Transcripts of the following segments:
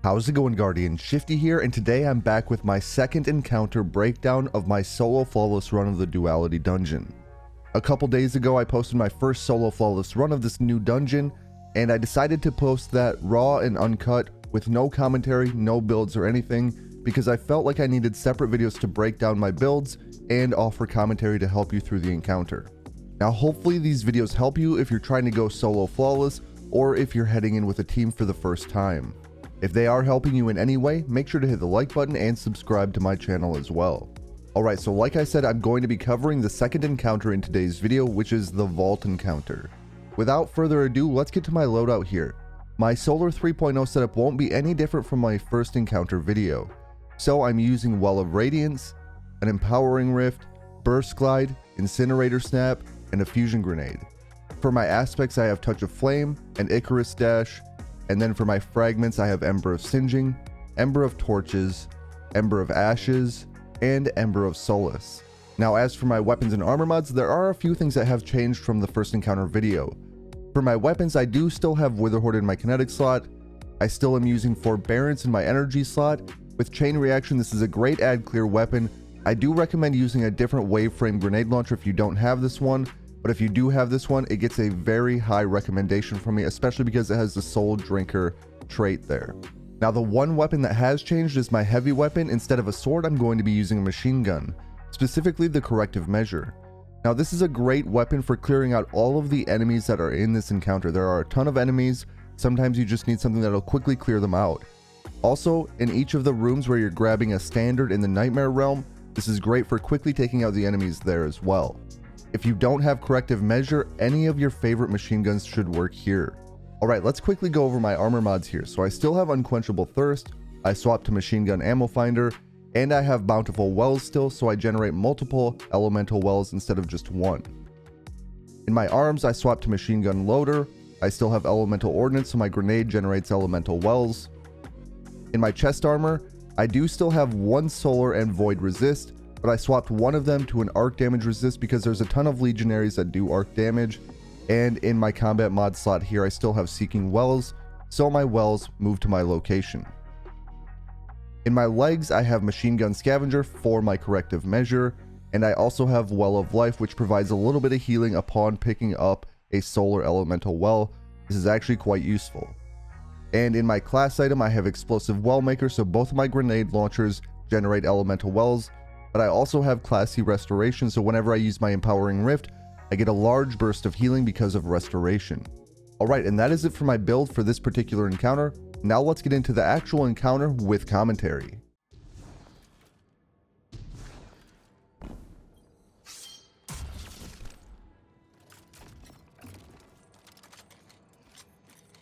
How's it going, Guardian? Shifty here, and today I'm back with my second encounter breakdown of my solo flawless run of the Duality dungeon. A couple days ago I posted my first solo flawless run of this new dungeon, and I decided to post that raw and uncut with no commentary, no builds or anything, because I felt like I needed separate videos to break down my builds and offer commentary to help you through the encounter. Now hopefully these videos help you if you're trying to go solo flawless or if you're heading in with a team for the first time. If they are helping you in any way, make sure to hit the like button and subscribe to my channel as well. Alright, so like I said, I'm going to be covering the second encounter in today's video, which is the vault encounter. Without further ado, let's get to my loadout here. My Solar 3.0 setup won't be any different from my first encounter video. So I'm using Well of Radiance, an Empowering Rift, Burst Glide, Incinerator Snap, and a Fusion Grenade. For my aspects I have Touch of Flame, and Icarus Dash, and then for my fragments I have Ember of Singeing, Ember of Torches, Ember of Ashes, and Ember of Solace. Now as for my weapons and armor mods, there are a few things that have changed from the first encounter video. For my weapons, I do still have Witherhoard in my kinetic slot. I still am using Forbearance in my energy slot. With Chain Reaction, this is a great add clear weapon. I do recommend using a different Waveframe grenade launcher if you don't have this one. But if you do have this one, it gets a very high recommendation from me, especially because it has the Soul Drinker trait there. Now the one weapon that has changed is my heavy weapon. Instead of a sword, I'm going to be using a machine gun, specifically the Corrective Measure. Now this is a great weapon for clearing out all of the enemies that are in this encounter. There are a ton of enemies. Sometimes you just need something that'll quickly clear them out. Also, in each of the rooms where you're grabbing a standard in the Nightmare Realm, this is great for quickly taking out the enemies there as well. If you don't have Corrective Measure, any of your favorite machine guns should work here. Alright, let's quickly go over my armor mods here. So I still have Unquenchable Thirst, I swapped to Machine Gun Ammo Finder, and I have Bountiful Wells still, so I generate multiple Elemental Wells instead of just one. In my arms, I swapped to Machine Gun Loader, I still have Elemental Ordnance, so my grenade generates Elemental Wells. In my chest armor, I do still have one Solar and Void Resist, but I swapped one of them to an arc damage resist because there's a ton of legionaries that do arc damage. And in my combat mod slot here, I still have Seeking Wells, so my wells move to my location. In my legs, I have Machine Gun Scavenger for my Corrective Measure, and I also have Well of Life, which provides a little bit of healing upon picking up a Solar Elemental Well. This is actually quite useful. And in my class item, I have Explosive Well Maker, so both of my grenade launchers generate Elemental Wells. But I also have Class C Restoration, so whenever I use my Empowering Rift, I get a large burst of healing because of Restoration. Alright, and that is it for my build for this particular encounter. Now let's get into the actual encounter with commentary.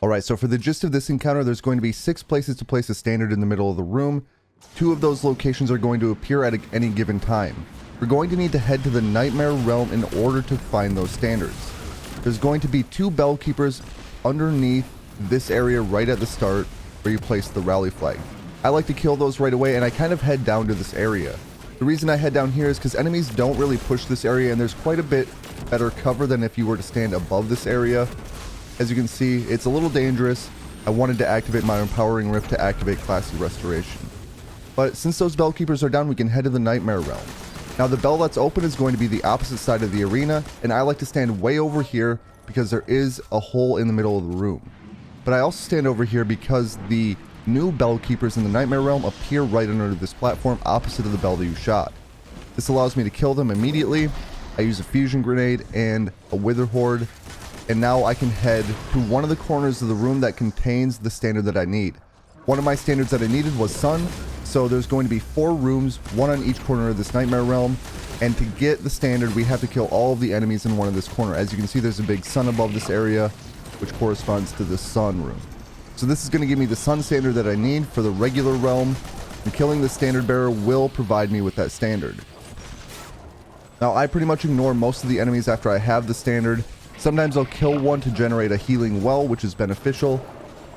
Alright, so for the gist of this encounter, there's going to be 6 places to place a standard in the middle of the room. 2 of those locations are going to appear at any given time. We're going to need to head to the Nightmare Realm in order to find those standards. There's going to be 2 Bell Keepers underneath this area right at the start where you place the rally flag. I like to kill those right away, and I kind of head down to this area. The reason I head down here is because enemies don't really push this area, and there's quite a bit better cover than if you were to stand above this area. As you can see, it's a little dangerous. I wanted to activate my Empowering Rift to activate Class C Restoration. But since those Bell Keepers are down, we can head to the Nightmare Realm. Now the bell that's open is going to be the opposite side of the arena, and I like to stand way over here because there is a hole in the middle of the room. But I also stand over here because the new Bell Keepers in the Nightmare Realm appear right under this platform opposite of the bell that you shot. This allows me to kill them immediately. I use a Fusion Grenade and a Witherhoard, and now I can head to one of the corners of the room that contains the standard that I need. One of my standards that I needed was Sun, so there's going to be 4 rooms, 1 on each corner of this Nightmare Realm, and to get the standard we have to kill all of the enemies in one of this corner. As you can see, there's a big sun above this area, which corresponds to the Sun room. So this is going to give me the Sun standard that I need for the regular realm, and killing the standard bearer will provide me with that standard. Now I pretty much ignore most of the enemies after I have the standard. Sometimes I'll kill one to generate a healing well, which is beneficial.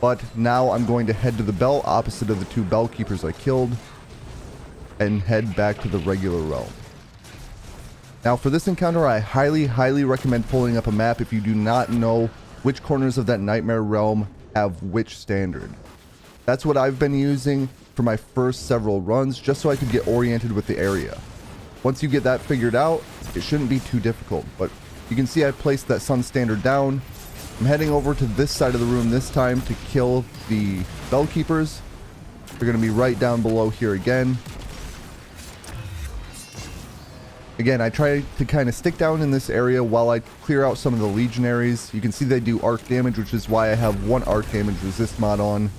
But now I'm going to head to the bell opposite of the 2 Bell Keepers I killed and head back to the regular realm. Now for this encounter, I highly recommend pulling up a map if you do not know which corners of that Nightmare Realm have which standard. That's what I've been using for my first several runs, just so I could get oriented with the area. Once you get that figured out, it shouldn't be too difficult, but you can see I placed that sun standard down. I'm heading over to this side of the room this time to kill the bell keepers. They're going to be right down below here again. Again, I try to kind of stick down in this area while I clear out some of the legionaries. You can see they do arc damage, which is why I have one arc damage resist mod on.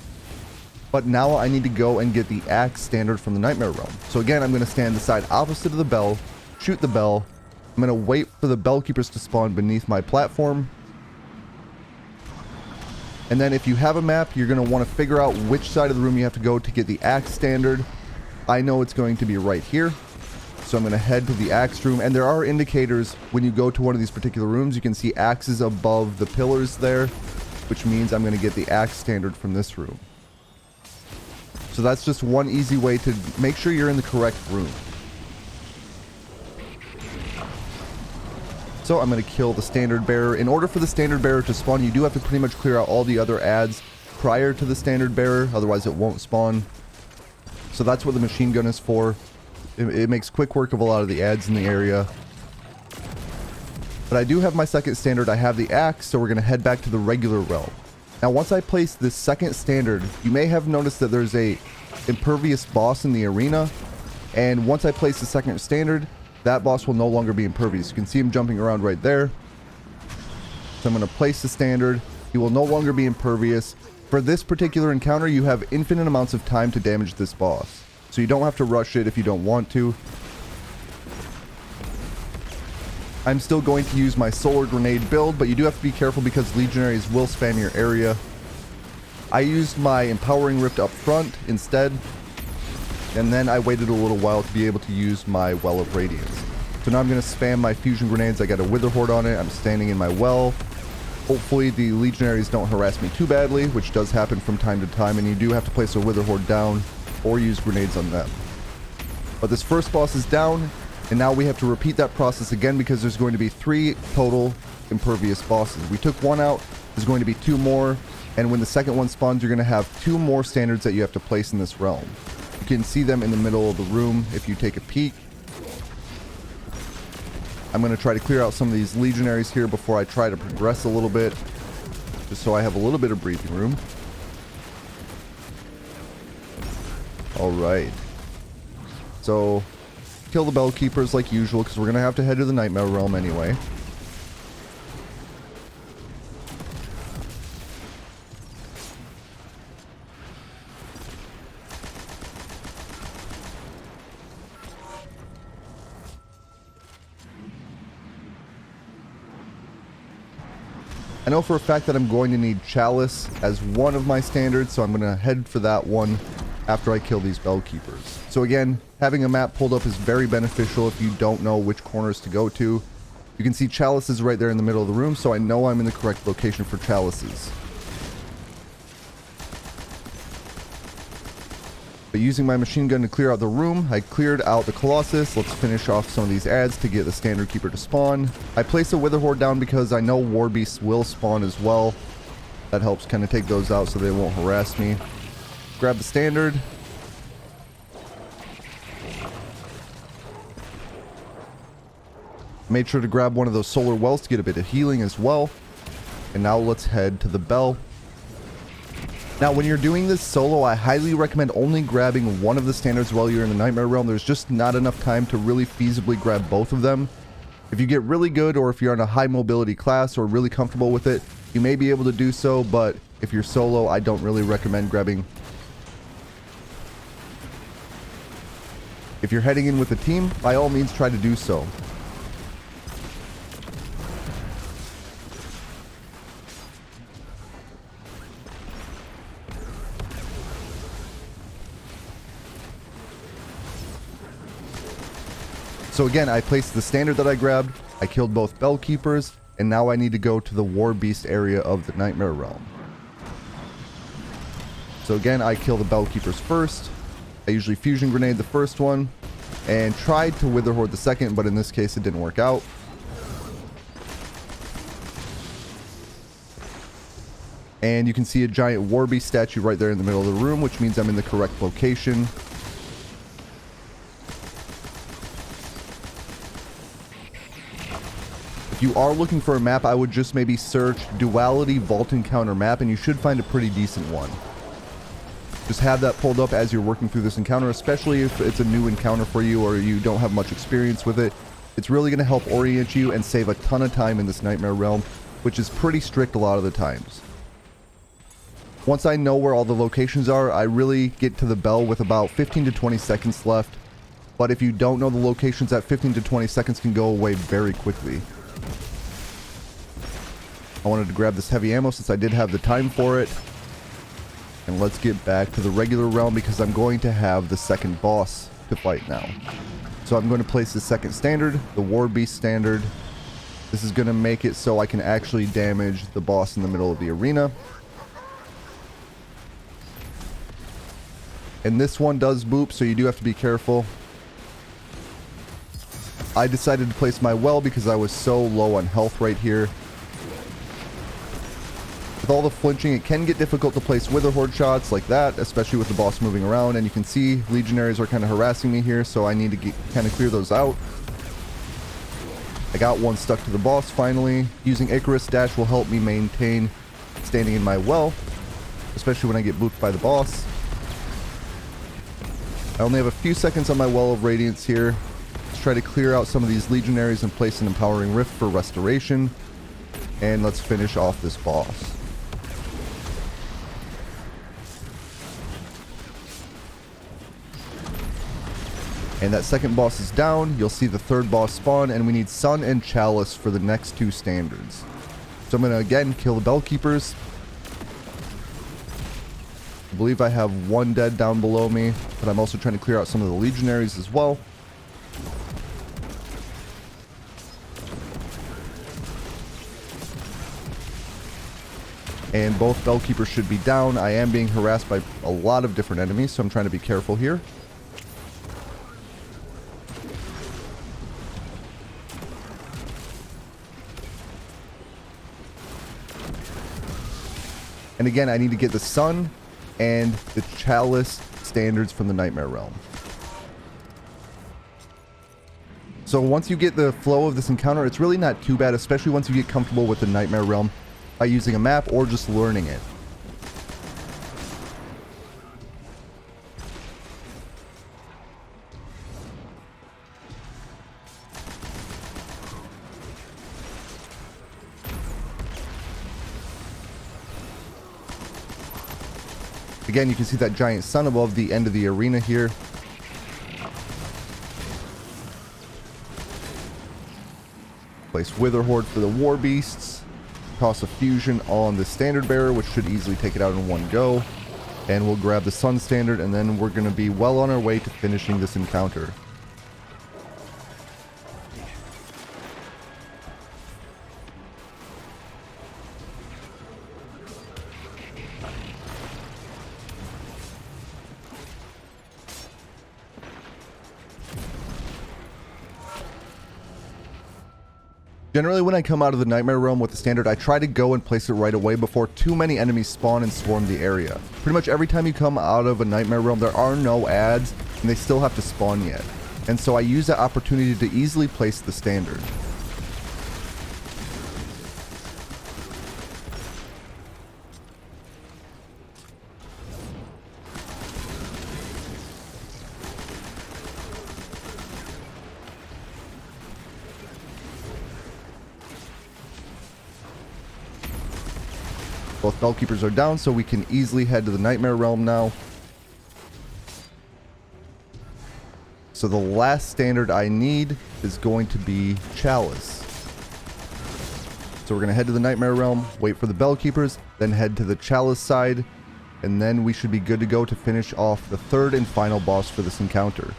But now I need to go and get the axe standard from the Nightmare Realm. So again, I'm going to stand the side opposite of the bell, shoot the bell. I'm going to wait for the bell keepers to spawn beneath my platform. And then if you have a map, you're going to want to figure out which side of the room you have to go to get the axe standard. I know it's going to be right here. So I'm going to head to the axe room, and there are indicators when you go to one of these particular rooms. You can see axes above the pillars there, which means I'm going to get the axe standard from this room. So that's just one easy way to make sure you're in the correct room. So I'm going to kill the standard bearer. In order for the standard bearer to spawn, you do have to pretty much clear out all the other adds prior to the standard bearer, otherwise it won't spawn. So that's what the machine gun is for. It makes quick work of a lot of the adds in the area. But I do have my second standard. I have the axe, so we're going to head back to the regular realm. Now, once I place this second standard, you may have noticed that there's a impervious boss in the arena. And once I place the second standard, that boss will no longer be impervious. You can see him jumping around right there. So I'm going to place the standard. He will no longer be impervious. For this particular encounter, you have infinite amounts of time to damage this boss. So you don't have to rush it if you don't want to. I'm still going to use my solar grenade build, but you do have to be careful because legionaries will spam your area. I used my empowering rift up front instead, and then I waited a little while to be able to use my well of radiance. So now I'm going to spam my fusion grenades. I got a wither horde on it. I'm standing in my well. Hopefully the legionaries don't harass me too badly, which does happen from time to time, and you do have to place a wither horde down or use grenades on them. But this first boss is down, and now we have to repeat that process again because there's going to be 3 total impervious bosses. We took one out, there's going to be 2 more, and when the second one spawns, you're going to have 2 more standards that you have to place in this realm. You can see them in the middle of the room if you take a peek. I'm going to try to clear out some of these legionaries here before I try to progress a little bit, just so I have a little bit of breathing room. Alright. So, kill the bell keepers like usual, because we're going to have to head to the Nightmare Realm anyway. I know for a fact that I'm going to need Chalice as one of my standards, so I'm going to head for that one after I kill these bell keepers. So again, having a map pulled up is very beneficial if you don't know which corners to go to. You can see Chalice is right there in the middle of the room, so I know I'm in the correct location for Chalices. But using my machine gun to clear out the room, I cleared out the Colossus. Let's finish off some of these adds to get the standard keeper to spawn. I placed a wither horde down because I know war beasts will spawn as well. That helps kind of take those out so they won't harass me. Grab the standard. Made sure to grab one of those solar wells to get a bit of healing as well. And now let's head to the bell. Now, when you're doing this solo, I highly recommend only grabbing one of the standards while you're in the Nightmare Realm. There's just not enough time to really feasibly grab both of them. If you get really good, or if you're on a high mobility class or really comfortable with it, you may be able to do so, but if you're solo, I don't really recommend grabbing. If you're heading in with a team, by all means try to do so. So again, I placed the standard that I grabbed, I killed both bell keepers, and now I need to go to the war beast area of the Nightmare Realm. So again, I kill the bell keepers first. I usually fusion grenade the first one, and tried to wither horde the second, but in this case it didn't work out. And you can see a giant war beast statue right there in the middle of the room, which means I'm in the correct location. If you are looking for a map, I would just maybe search Duality Vault Encounter map, and you should find a pretty decent one. Just have that pulled up as you're working through this encounter, especially if it's a new encounter for you or you don't have much experience with it. It's really going to help orient you and save a ton of time in this Nightmare Realm, which is pretty strict a lot of the times. Once I know where all the locations are, I really get to the bell with about 15 to 20 seconds left. But if you don't know the locations, that 15 to 20 seconds can go away very quickly. I wanted to grab this heavy ammo since I did have the time for it. And let's get back to the regular realm because I'm going to have the second boss to fight now. So I'm going to place the second standard, the War Beast standard. This is going to make it so I can actually damage the boss in the middle of the arena. And this one does boop, so you do have to be careful. I decided to place my well because I was so low on health right here. With all the flinching, it can get difficult to place Wither Horde shots like that, especially with the boss moving around. And you can see legionaries are kind of harassing me here, so I need to kind of clear those out. I got one stuck to the boss finally. Using Icarus Dash will help me maintain standing in my well, especially when I get booped by the boss. I only have a few seconds on my Well of Radiance here. Let's try to clear out some of these legionaries and place an Empowering Rift for restoration. And let's finish off this boss. And that second boss is down. You'll see the third boss spawn, and we need Sun and Chalice for the next two standards. So I'm going to again kill the Bell Keepers. I believe I have one dead down below me, but I'm also trying to clear out some of the legionaries as well. And both Bell Keepers should be down. I am being harassed by a lot of different enemies, so I'm trying to be careful here. And again, I need to get the Sun and the Chalice standards from the Nightmare Realm. So once you get the flow of this encounter, it's really not too bad, especially once you get comfortable with the Nightmare Realm by using a map or just learning it. Again, you can see that giant sun above the end of the arena here. Place Wither Horde for the War Beasts. Toss a fusion on the Standard Bearer, which should easily take it out in one go. And we'll grab the Sun Standard, and then we're going to be well on our way to finishing this encounter. Generally, when I come out of the Nightmare Realm with the standard, I try to go and place it right away before too many enemies spawn and swarm the area. Pretty much every time you come out of a Nightmare Realm, there are no adds, and they still have to spawn yet. And so I use that opportunity to easily place the standard. Both Bell Keepers are down, so we can easily head to the Nightmare Realm now. So the last standard I need is going to be Chalice. So we're going to head to the Nightmare Realm, wait for the Bell Keepers, then head to the Chalice side, and then we should be good to go to finish off the third and final boss for this encounter.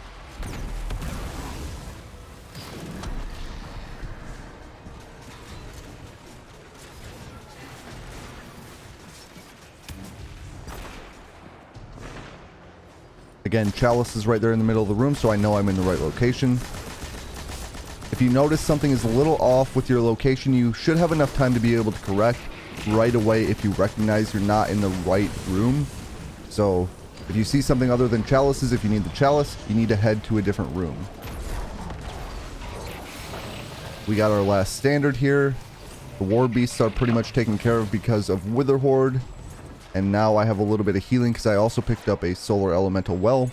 Again, Chalice is right there in the middle of the room, so I know I'm in the right location. If you notice something is a little off with your location, you should have enough time to be able to correct. right away if you recognize you're not in the right room. So if you see something other than chalices, if you need the chalice, you need to head to a different room. We got our last standard here. The war beasts are pretty much taken care of because of Wither Horde. And now I have a little bit of healing because I also picked up a solar elemental well.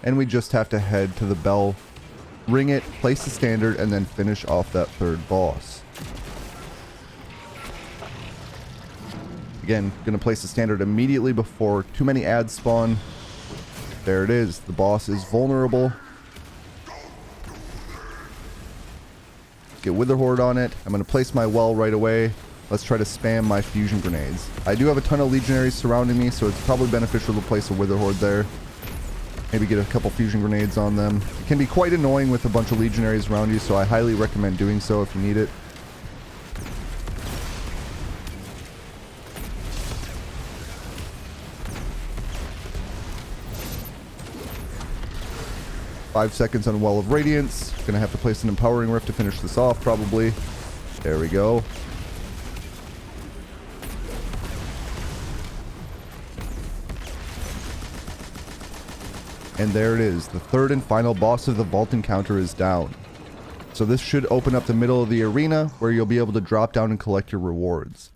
And we just have to head to the bell, ring it, place the standard, and then finish off that third boss. Again, gonna place the standard immediately before too many ads spawn. There it is. The boss is vulnerable. Get Wither Horde on it. I'm gonna place my well right away. Let's try to spam my fusion grenades. I do have a ton of legionaries surrounding me, so it's probably beneficial to place a Wither Horde there. Maybe get a couple fusion grenades on them. It can be quite annoying with a bunch of legionaries around you, so I highly recommend doing so if you need it. Five seconds on Well of Radiance. Gonna have to place an Empowering Rift to finish this off, probably. There we go. And there it is. The third and final boss of the vault encounter is down. So this should open up the middle of the arena where you'll be able to drop down and collect your rewards.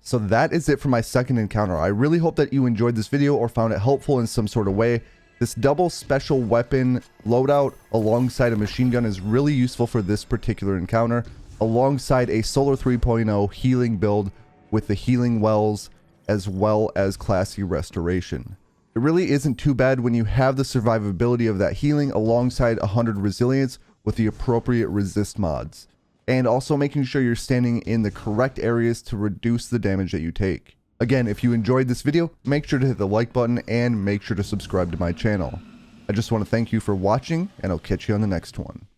So that is it for my second encounter. I really hope that you enjoyed this video or found it helpful in some sort of way. This double special weapon loadout alongside a machine gun is really useful for this particular encounter, alongside a Solar 3.0 healing build with the healing wells as well as classy restoration. It really isn't too bad when you have the survivability of that healing alongside 100 resilience with the appropriate resist mods. And also making sure you're standing in the correct areas to reduce the damage that you take. Again, if you enjoyed this video, make sure to hit the like button and make sure to subscribe to my channel. I just want to thank you for watching, and I'll catch you on the next one.